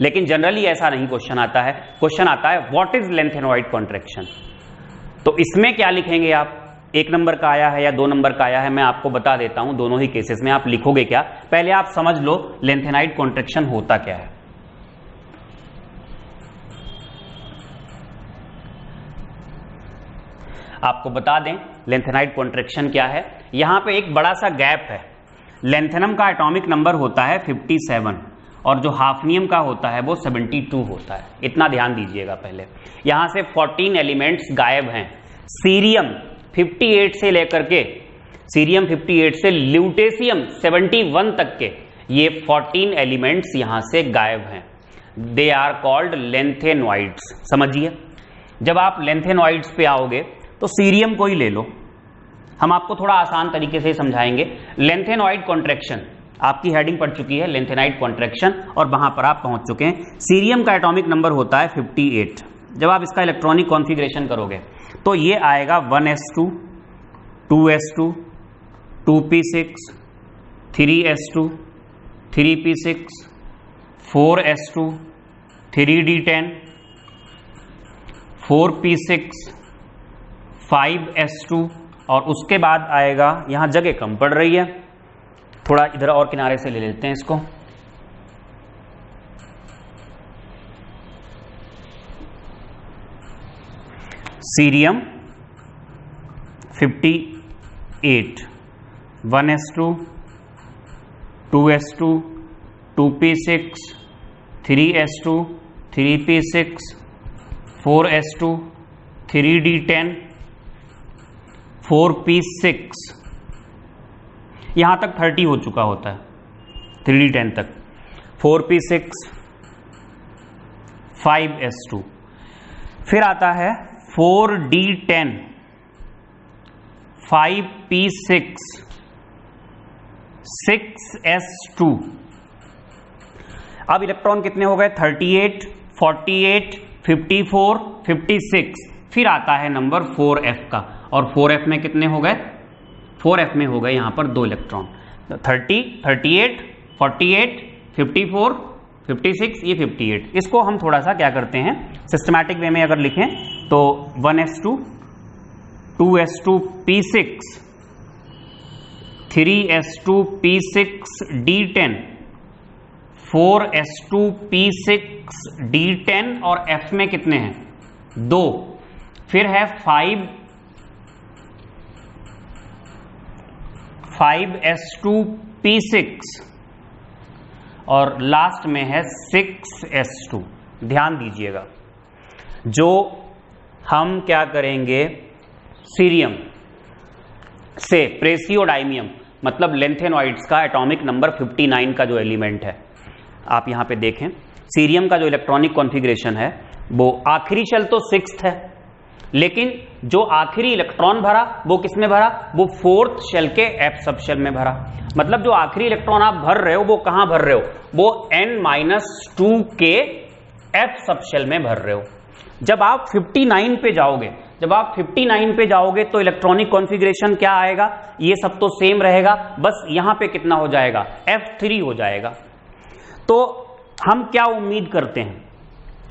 लेकिन जनरली ऐसा नहीं क्वेश्चन आता है, क्वेश्चन आता है व्हाट इज लेंथेनॉइड कॉन्ट्रैक्शन। तो इसमें क्या लिखेंगे आप, एक नंबर का आया है या दो नंबर का आया है, मैं आपको बता देता हूं दोनों ही केसेस में आप लिखोगे क्या। पहले आप समझ लो लेंथेनाइड कॉन्ट्रैक्शन होता क्या है। आपको बता दें लेंथेनाइड कॉन्ट्रैक्शन क्या है। यहां पे एक बड़ा सा गैप है। लेंथेनम का एटॉमिक नंबर होता है 57 और जो हाफनियम का होता है वो 72 होता है। इतना ध्यान दीजिएगा। पहले यहां से 14 एलिमेंट्स गायब हैं। सीरियम 58 से लेकर के, सीरियम 58 से ल्यूटेशियम 71 तक के ये 14 एलिमेंट्स यहां से गायब हैं। They are called lanthanoids. समझिए, जब आप लेंथेनॉइड्स पे आओगे तो सीरियम को ही ले लो, हम आपको थोड़ा आसान तरीके से समझाएंगे। लेंथेनॉइड कॉन्ट्रैक्शन आपकी हेडिंग पड़ चुकी है, लेंथेनाइड कॉन्ट्रैक्शन, और वहां पर आप पहुंच चुके हैं। सीरियम का एटॉमिक नंबर होता है 58। जब आप इसका इलेक्ट्रॉनिक कॉन्फ़िगरेशन करोगे तो ये आएगा 1s2, 2s2, 2p6, 3s2, 3p6, 4s2, 3d10, 4p6, 5s2, और उसके बाद आएगा, यहां जगह कम पड़ रही है, थोड़ा इधर और किनारे से ले लेते हैं इसको। Cerium 58, 1s2, 2s2, 2p6, 3s2, 3p6, 4s2, 3d10, 4p6, यहां तक 30 हो चुका होता है, 3d10 तक, 4p6, 5s2, फिर आता है 4d10, 5p6, 6s2। अब इलेक्ट्रॉन कितने हो गए, 38, 48, 54, 56। फिर आता है नंबर 4f का, और 4f में कितने हो गए, 4f में हो गए यहां पर दो इलेक्ट्रॉन, 30, 38, 48, 54, 56, ये 58। इसको हम थोड़ा सा क्या करते हैं, सिस्टमैटिक वे में अगर लिखें तो 1s2, 2s2, p6, 3s2, p6, d10, 4s2p6d10 और F में कितने हैं 2, फिर है 5s2p6 और लास्ट में है 6s2। ध्यान दीजिएगा, जो हम क्या करेंगे सीरियम से प्रेसियोडाइमियम मतलब लेंथेनॉइड्स का एटॉमिक नंबर 59 का जो एलिमेंट है, आप यहां पे देखें सीरियम का जो इलेक्ट्रॉनिक कॉन्फ़िगरेशन है वो आखिरी शेल तो 6th है, लेकिन जो आखिरी इलेक्ट्रॉन भरा वो किसमें भरा, वो 4th शेल के F सब शेल में भरा। मतलब जो आखिरी इलेक्ट्रॉन आप भर रहे हो वो कहां भर रहे हो, वो n-2 के F सब शेल में भर रहे हो। जब आप 59 पे जाओगे तो इलेक्ट्रॉनिक कॉन्फ़िगरेशन क्या आएगा, ये सब तो सेम रहेगा, बस यहां पे कितना हो जाएगा F3 हो जाएगा। तो हम क्या उम्मीद करते हैं,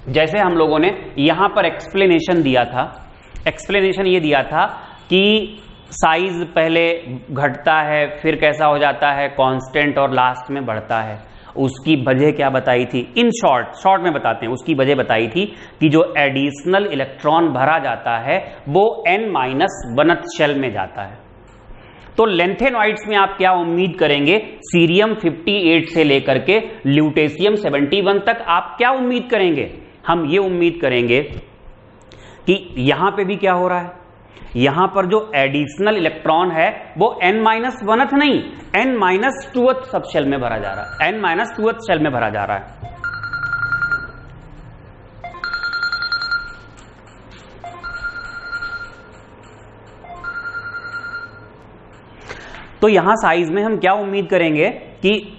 जैसे हम लोगों ने यहां पर एक्सप्लेनेशन दिया था, एक्सप्लेनेशन ये दिया था कि साइज पहले घटता है फिर कैसा हो जाता है कांस्टेंट और लास्ट में बढ़ता है, उसकी वजह क्या बताई थी, इन शॉर्ट में बताते हैं। उसकी वजह बताई थी कि जो एडिशनल इलेक्ट्रॉन भरा जाता है वो n-1th शेल में जाता है। तो लेंथेनॉइड्स में आप क्या उम्मीद करेंगे, सीरियम 58 से लेकर के ल्यूटेशियम 71 तक आप क्या उम्मीद करेंगे, हम ये उम्मीद करेंगे कि यहां पे भी क्या हो रहा है, यहां पर जो एडिशनल इलेक्ट्रॉन है वो n-1th नहीं n-2th सब शेल में भरा जा रहा है, n-2th शेल में भरा जा रहा है। तो यहां साइज में हम क्या उम्मीद करेंगे कि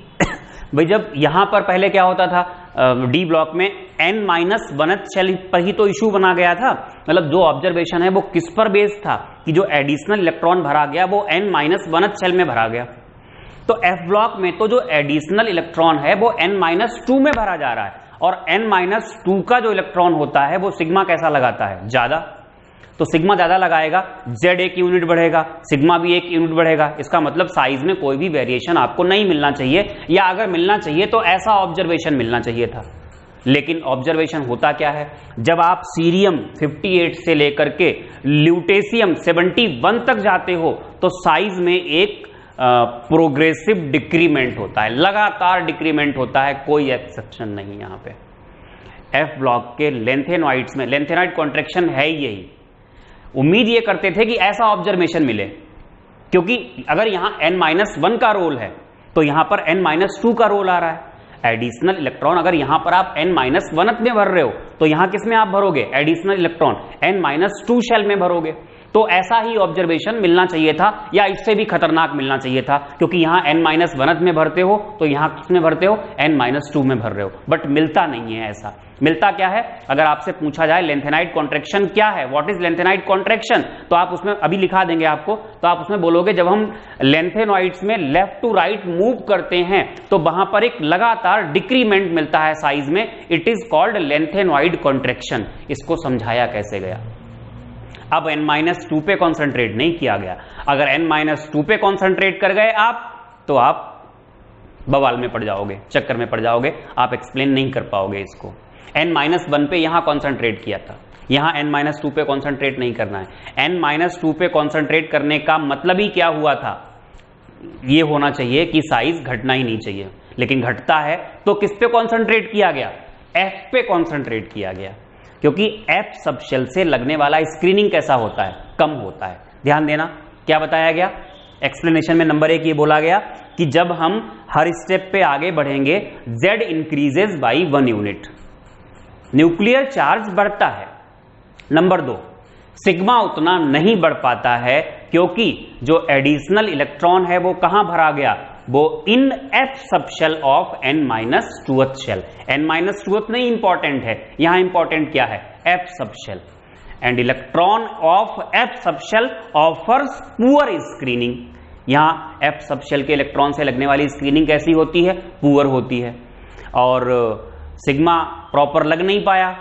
भाई जब यहां पर पहले क्या होता था डी ब्लॉक में n-1th शेल पर ही तो इशू बना गया था, मतलब जो ऑब्जर्वेशन है वो किस पर बेस्ड था कि जो एडिशनल इलेक्ट्रॉन भरा गया वो n-1th शेल में भरा गया। तो F ब्लॉक में तो जो एडिशनल इलेक्ट्रॉन है वो n-2 में भरा जा रहा है, और n-2 का जो इलेक्ट्रॉन होता है वो सिग्मा कैसा लगाता है, ज्यादा। तो सिग्मा ज्यादा लगाएगा, Z 1 यूनिट बढ़ेगा, सिग्मा भी 1 यूनिट बढ़ेगा। इसका मतलब साइज में कोई भी वेरिएशन आपको नहीं मिलना चाहिए, या अगर मिलना चाहिए तो ऐसा ऑब्जर्वेशन मिलना चाहिए था। लेकिन ऑब्जर्वेशन होता क्या है, जब आप सीरियम 58 से लेकर के ल्यूटेशियम 71 तक जाते हो तो साइज में एक प्रोग्रेसिव डिक्रीमेंट होता है, लगातार डिक्रीमेंट होता है, कोई एक्सेप्शन नहीं यहां पे। F ब्लॉक के लेंथेनॉइड्स में लेंथेनॉइड कॉन्ट्रैक्शन है यही, उम्मीद ये करते थे कि ऐसा ऑब्जर्वेशन मिले, क्योंकि अगर यहां n-1 का रोल है तो यहां पर n-2 का रोल आ रहा है। एडिशनल इलेक्ट्रॉन अगर यहां पर आप n-1th में भर रहे हो तो यहां किस में आप भरोगे, एडिशनल इलेक्ट्रॉन n-2 शेल में भरोगे। तो ऐसा ही ऑब्जर्वेशन मिलना चाहिए था, या इससे भी खतरनाक मिलना चाहिए था, क्योंकि यहां n-1th में भरते हो तो यहां किसमें भरते हो, n-2 में भर रहे हो। बट मिलता नहीं है ऐसा। मिलता क्या है, अगर आपसे पूछा जाए लेंथेनाइड कॉन्ट्रैक्शन क्या है, व्हाट इज लेंथेनाइड कॉन्ट्रैक्शन, तो आप उसमें अभी लिखा देंगे आपको, तो आप उसमें बोलोगे जब हम लेंथेनॉइड्स में लेफ्ट टू राइट मूव करते हैं तो वहां पर एक लगातार डिक्रीमेंट मिलता है साइज में, it is called lanthanoid contraction. इसको समझाया कैसे गया। अब n-2 पे कॉन्सेंट्रेट नहीं किया गया, अगर n-2 पे कॉन्सेंट्रेट कर गए आप तो आप बवाल में पड़ जाओगे, चक्कर में पड़ जाओगे, आप एक्सप्लेन नहीं कर पाओगे इसको। n-1 पे यहां कॉन्सेंट्रेट किया था, यहां n-2 पे कॉन्सेंट्रेट नहीं करना है। n-2 पे कॉन्सेंट्रेट करने का मतलब ही क्या हुआ था, ये होना चाहिए कि साइज घटना ही नहीं चाहिए, लेकिन घटता है तो किस पे कॉन्सेंट्रेट किया गया, F पे कॉन्सेंट्रेट किया गया, क्योंकि F सब शेल से लगने वाला स्क्रीनिंग कैसा होता है, कम होता है। ध्यान देना क्या बताया गया, एक्सप्लेनेशन में नंबर 1 ये बोला गया कि जब हम हर स्टेप पे आगे बढ़ेंगे Z increases by 1 unit, nuclear charge बढ़ता है। नंबर 2, सिग्मा उतना नहीं बढ़ पाता है क्योंकि जो एडिशनल इलेक्ट्रॉन है वो कहां भरा गया, वो in F subshell of n-2th shell. n-2th नहीं इंपॉर्टेंट है, यहां इंपॉर्टेंट क्या है, F subshell. And electron of F subshell offers poor screening. यहां F सब शेल के इलेक्ट्रॉन से लगने वाली स्क्रीनिंग कैसी होती है, पुअर होती है। और सिग्मा प्रॉपर लग नहीं पाया,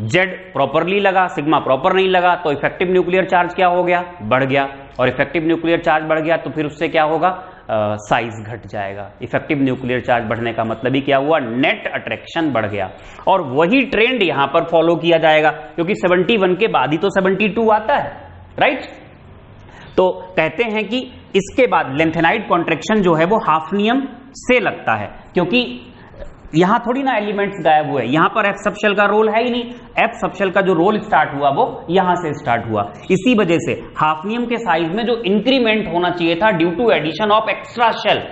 Z प्रॉपरली लगा, सिग्मा प्रॉपर नहीं लगा, तो इफेक्टिव न्यूक्लियर चार्ज क्या हो गया, बढ़ गया। और इफेक्टिव न्यूक्लियर चार्ज बढ़ गया तो फिर उससे क्या होगा, साइज घट जाएगा। इफेक्टिव न्यूक्लियर चार्ज बढ़ने का मतलब ही क्या हुआ, नेट अट्रैक्शन बढ़ गया। और वही ट्रेंड यहां पर फॉलो किया जाएगा, क्योंकि 71 के बाद ही तो 72 आता है, राइट। तो कहते हैं कि इसके बाद लेंथेनाइड कॉन्ट्रैक्शन जो है वो हाफनियम से लगता है, क्योंकि यहां थोड़ी ना एलिमेंट्स गायब हुए, यहां पर एफ सबशेल का रोल है ही नहीं। एफ सबशेल का जो रोल स्टार्ट हुआ वो यहां से स्टार्ट हुआ। इसी वजह से हाफनियम के साइज में जो इंक्रीमेंट होना चाहिए था due to addition of extra shell,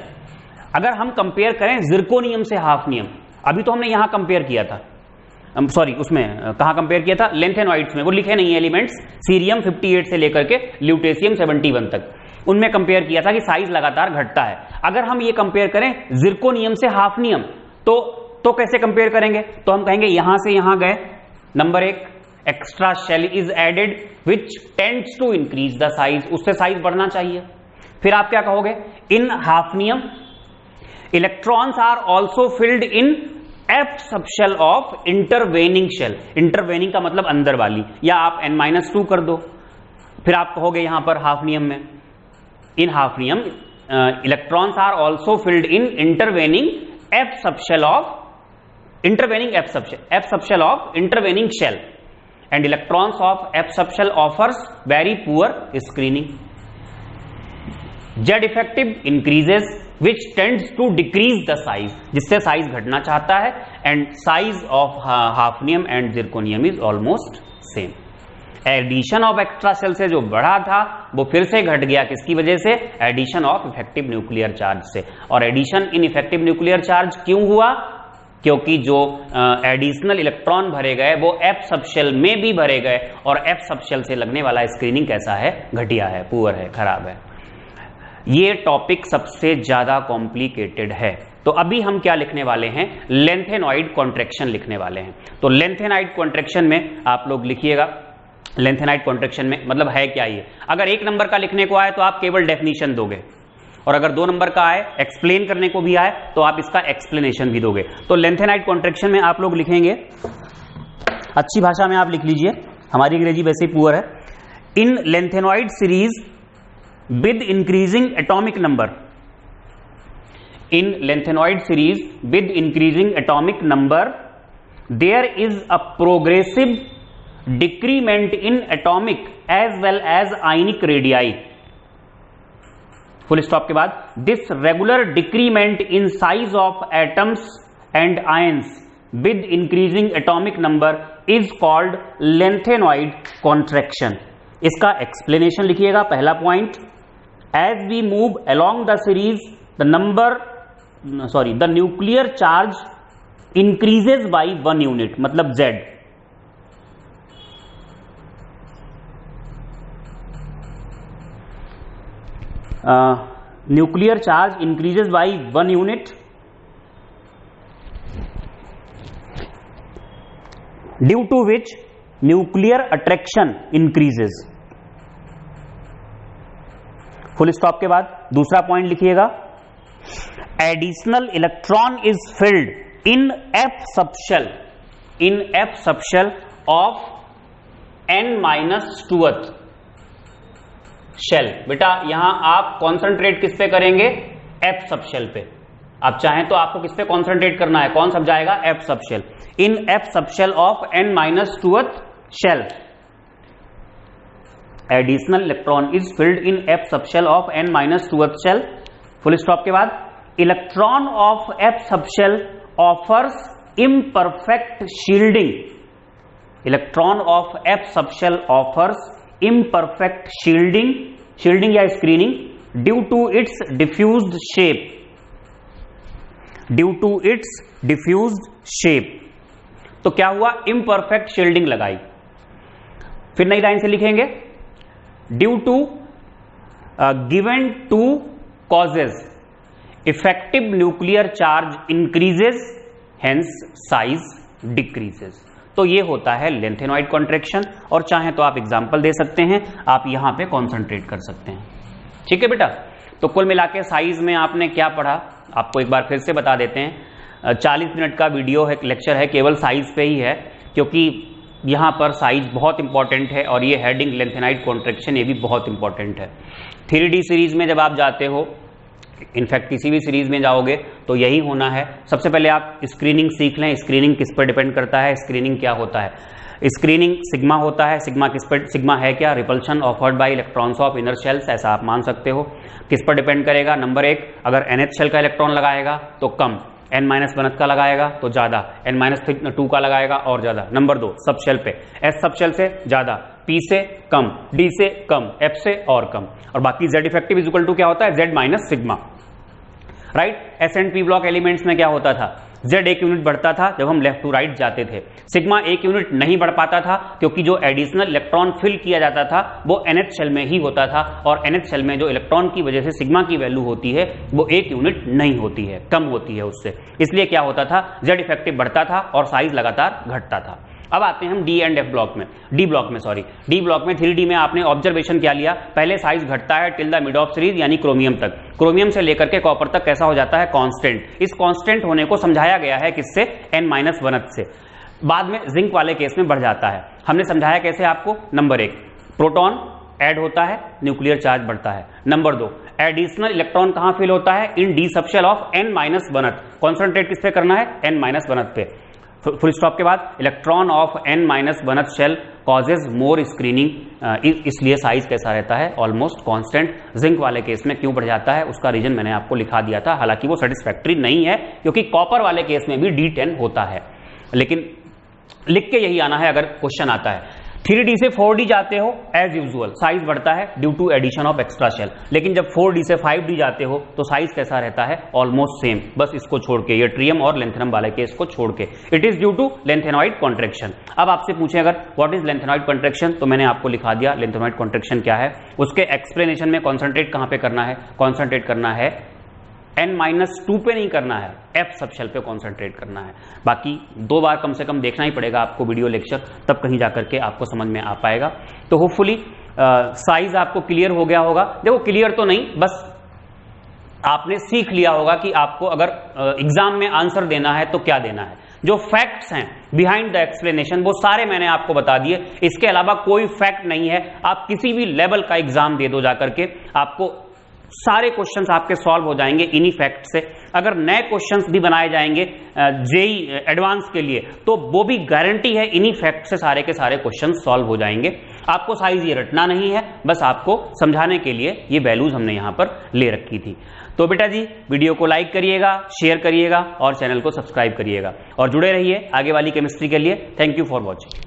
अगर हम कंपेयर करें जिरकोनियम से हाफनियम, अभी तो हमने यहां कंपेयर किया था, सॉरी उसमें कहां कंपेयर किया था, लेंथेनॉइड्स में, वो लिखे नहीं एलिमेंट्स, सीरियम 58 से लेकर के ल्यूटेशियम 71 तक, उनमें कंपेयर किया था कि साइज लगातार घटता है। अगर हम ये कंपेयर करें जिरकोनियम से हाफनियम, तो कैसे कंपेयर करेंगे, तो हम कहेंगे यहां से यहां गए, number 1 extra shell is added which tends to increase the size, उससे साइज बढ़ना चाहिए। फिर आप क्या कहोगे, in hafnium electrons are also filled in F subshell of intervening shell, intervening का मतलब अंदर वाली, या आप n-2 कर दो। फिर आप कहोगे यहां पर हाफनियम में, in hafnium electrons are also filled in intervening F subshell of intervening F subshell of intervening shell, and electrons of F subshell offers very poor screening. Z effective increases which tends to decrease the size, जिससे साइज घटना चाहता है, and size of hafnium and zirconium is almost same. Addition of extra shell से जो बढ़ा था वो फिर से घट गया, किसकी वजह से, addition of effective nuclear charge से। और addition in effective nuclear charge क्यों हुआ, क्योंकि जो एडिशनल इलेक्ट्रॉन भरे गए वो एफ सबशेल में भी भरे गए, और एफ सबशेल से लगने वाला स्क्रीनिंग कैसा है, घटिया है, पुअर है, खराब है। ये टॉपिक सबसे ज्यादा कॉम्प्लिकेटेड है। तो अभी हम क्या लिखने वाले हैं, लेंथेनॉइड कॉन्ट्रैक्शन लिखने वाले हैं। तो लेंथेनॉइड कॉन्ट्रैक्शन में आप लोग लिखिएगा, लेंथेनाइड कॉन्ट्रैक्शन में मतलब है क्या ये। अगर 1 नंबर का लिखने को आए तो आप केवल डेफिनेशन दोगे, और अगर 2 नंबर का आए, एक्सप्लेन करने को भी आए, तो आप इसका एक्सप्लेनेशन भी दोगे। तो लेंथेनाइड कॉन्ट्रैक्शन में आप लोग लिखेंगे, अच्छी भाषा में आप लिख लीजिए, हमारी अंग्रेजी वैसे ही पुअर है। In lanthanoid series with increasing atomic number, in lanthanoid series with increasing atomic number there is a progressive decrement in atomic as well as ionic radii, full stop के बाद, this regular decrement in size of atoms and ions with increasing atomic number is called lengthenoid contraction. इसका explanation लिखिएगा, पहला point, as we move along the series the nuclear charge increases by 1 unit, मतलब Z, nuclear charge increases by 1 unit due to which nuclear attraction increases. Full stop के बाद दूसरा पॉइंट लिखिएगा, additional electron is filled in F subshell of n-2th shell. बेटा यहां आप कॉन्सेंट्रेट किस पे करेंगे, एफ सबशेल पे। आप चाहें तो आपको किस पे कॉन्सेंट्रेट करना है, कौन सब जाएगा, F subshell. In F subshell of n-2th shell, additional electron is filled in F subshell of n-2th shell. Full stop के बाद, electron of F subshell offers imperfect shielding, electron of F subshell offers imperfect shielding या screening due to its diffused shape, तो क्या हुआ, imperfect shielding लगाई। फिर नई लाइन से लिखेंगे, due to given two causes effective nuclear charge increases hence size decreases। तो ये होता है लेंथेनॉइड कॉन्ट्रैक्शन, और चाहे तो आप एग्जाम्पल दे सकते हैं, आप यहां पे कॉन्सेंट्रेट कर सकते हैं। ठीक है बेटा, तो कुल मिला के साइज में आपने क्या पढ़ा, आपको एक बार फिर से बता देते हैं। 40 मिनट का वीडियो है, लेक्चर है, केवल साइज पे ही है, क्योंकि यहां पर साइज बहुत इंपॉर्टेंट है, और ये हेडिंग लेंथेनाइड कॉन्ट्रैक्शन ये भी बहुत इंपॉर्टेंट है। 3D सीरीज में जब आप जाते हो इनफैक्ट किसी भी सीरीज में जाओगे तो यही होना है। सबसे पहले आप स्क्रीनिंग सीख लें। स्क्रीनिंग किस पर डिपेंड करता है, स्क्रीनिंग क्या होता है। स्क्रीनिंग सिग्मा होता है। सिग्मा किस पर, सिग्मा है क्या, repulsion offered by electrons of inner shells, ऐसा आप मान सकते हो। किस पर डिपेंड करेगा, नंबर 1, अगर nth शेल का इलेक्ट्रॉन लगाएगा तो कम, n-1 का लगाएगा तो ज्यादा, n-2 का लगाएगा और ज्यादा। नंबर 2, सब शेल पे, s सब शेल से ज्यादा, p से कम, d से कम, f से और कम। और बाकी z effective is equal to क्या होता है, z minus sigma, right. s and p block elements में क्या होता था, z 1 यूनिट बढ़ता था जब हम लेफ्ट टू राइट जाते थे। सिग्मा 1 यूनिट नहीं बढ़ पाता था क्योंकि जो एडिशनल इलेक्ट्रॉन फिल किया जाता था वो nth शेल में ही होता था, और nth शेल में जो इलेक्ट्रॉन की वजह से सिग्मा की वैल्यू होती है वो 1 यूनिट नहीं होती है, कम होती है उससे। इसलिए क्या होता था, z इफेक्टिव बढ़ता था और साइज लगातार घटता था। अब आते हैं हम डी एंड एफ ब्लॉक में, डी ब्लॉक में 3D में आपने ऑब्जर्वेशन क्या लिया, पहले साइज घटता है till the mid of series यानी क्रोमियम तक, क्रोमियम से लेकर के कॉपर तक कैसा हो जाता है, कांस्टेंट। इस कांस्टेंट होने को समझाया गया है किससे, n-1 से। बाद में जिंक वाले केस में बढ़ जाता है। हमने समझाया कैसे आपको, नंबर 1, प्रोटॉन ऐड होता है, न्यूक्लियर चार्ज बढ़ता है। नंबर 2, एडिशनल इलेक्ट्रॉन कहां फिल होता है, in D subshell of n-1। Concentrate किस पे करना है, n-1 पे। फुल स्टॉप के बाद electron of n-1 shell causes more screening, इसलिए साइज कैसा रहता है, ऑलमोस्ट कांस्टेंट। जिंक वाले केस में क्यों बढ़ जाता है उसका रीजन मैंने आपको लिखा दिया था, हालांकि वो सेटिस्फैक्टरी नहीं है क्योंकि कॉपर वाले केस में भी D10 होता है, लेकिन लिख के यही आना है अगर क्वेश्चन आता है। 3D से 4D जाते हो एज यूजुअल साइज बढ़ता है due to addition of extra shell, लेकिन जब 4D से 5D जाते हो तो साइज कैसा रहता है, ऑलमोस्ट सेम, बस इसको छोड़ के, ये ट्रियम और लेंथेनम वाले केस को छोड़ के। It is due to lanthanoid contraction. अब आपसे पूछे अगर व्हाट इज लेंथेनॉइड कॉन्ट्रैक्शन, तो मैंने आपको लिखा दिया लेंथेनॉइड कॉन्ट्रैक्शन क्या है। उसके एक्सप्लेनेशन में कॉन्सेंट्रेट कहां पे करना है, कॉन्सेंट्रेट करना है n-2 पे नहीं करना है, f सब शेल पे कॉन्सेंट्रेट करना है। बाकी 2 बार कम से कम देखना ही पड़ेगा आपको वीडियो लेक्चर, तब कहीं जाकर के आपको समझ में आ पाएगा। तो होपफुली साइज आपको क्लियर हो गया होगा। देखो क्लियर तो नहीं, बस आपने सीख लिया होगा कि आपको अगर एग्जाम में आंसर देना है तो क्या देना है। जो फैक्ट्स हैं बिहाइंड द एक्सप्लेनेशन वो सारे मैंने आपको बता दिए, इसके अलावा कोई फैक्ट नहीं है। आप किसी भी लेवल का एग्जाम दे दो जाकर के, आपको सारे क्वेश्चंस आपके सॉल्व हो जाएंगे इन्हीं फैक्ट से। अगर नए क्वेश्चंस भी बनाए जाएंगे जेई एडवांस के लिए तो वो भी गारंटी है इन्हीं फैक्ट से सारे के सारे क्वेश्चंस सॉल्व हो जाएंगे। आपको साइज ये रटना नहीं है, बस आपको समझाने के लिए ये वैल्यूज हमने यहां पर ले रखी थी। तो बेटा जी वीडियो को लाइक करिएगा, शेयर करिएगा और चैनल को सब्सक्राइब करिएगा और जुड़े रहिए आगे वाली केमिस्ट्री के लिए। Thank you for watching.